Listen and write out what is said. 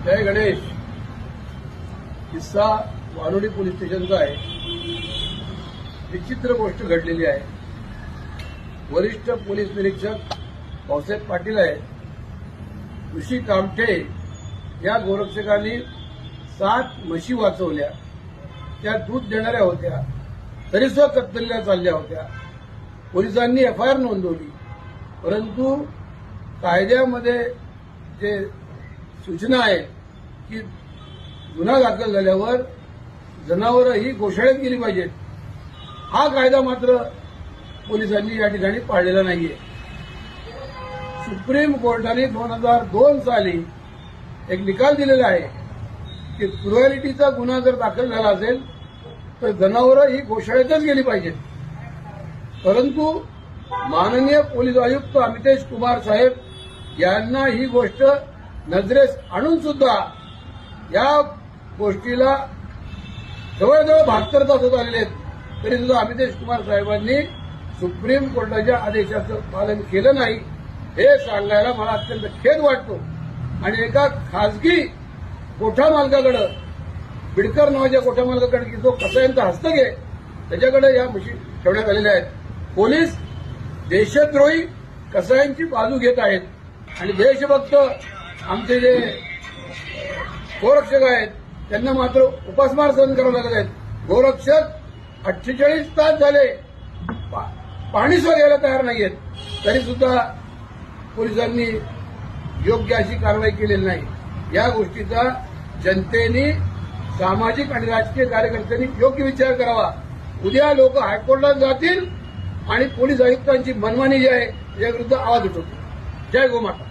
जय गणेश. किस्सा वानोडी पोलीस स्टेशनचा आहे. विचित्र गोष्ट घडलेली आहे. वरिष्ठ पोलीस निरीक्षक भाऊसाहेब पाटील आहे. ऋषी कामठे या गोरक्षकांनी 7 म्हशी वाचवल्या. त्या दूध देणाऱ्या होत्या, तरी सुद्धा कत्तलीला चालल्या होत्या. पोलिसांनी एफआयआर नोंदवली, परंतु कायद्यामध्ये जे सूचना आहे की गुन्हा दाखल झाल्यावर जनावरं ही गोशाळेत गेली पाहिजेत, हा कायदा मात्र पोलिसांनी या ठिकाणी पाळलेला नाहीये. सुप्रीम कोर्टाने 2002 साली एक निकाल दिलेला आहे की क्रुएलिटीचा गुन्हा जर दाखल झाला असेल तर जनावरं ही गोशाळेतच गेली पाहिजेत. परंतु माननीय पोलीस आयुक्त अमितेश कुमार साहेब यांना ही गोष्ट नजरेस आणून सुद्धा या गोष्टीला जवळजवळ 72 तास होत आलेले आहेत, तरी सुद्धा अमितेश कुमार साहेबांनी सुप्रीम कोर्टाच्या आदेशाचं पालन केलं नाही, हे सांगायला मला अत्यंत खेद वाटतो. आणि एका खासगी कोठा मालकाकडे, बिडकर नावाच्या कोठा मालकाकडे की जो कसायांचा हस्तक आहे, त्याच्याकडे या म्हशी ठेवण्यात आलेल्या आहेत. पोलीस देशद्रोही कसायांची बाजू घेत आहेत आणि देशभक्त आमचे जे गोरक्षक आहेत त्यांना मात्र उपासमार सहन करावं लागत आहेत. गोरक्षक 48 तास झाले पाणी सुद्धा घ्यायला तयार नाहीयेत, तरी सुद्धा पोलिसांनी योग्य अशी कारवाई केलेली नाही. या गोष्टीचा जनतेने, सामाजिक आणि राजकीय कार्यकर्त्यांनी योग्य विचार करावा. उद्या लोक हायकोर्टात जातील आणि पोलीस आयुक्तांची मनमानी जी आहे याविरुद्ध आवाज उठवतील. जय गोमाता.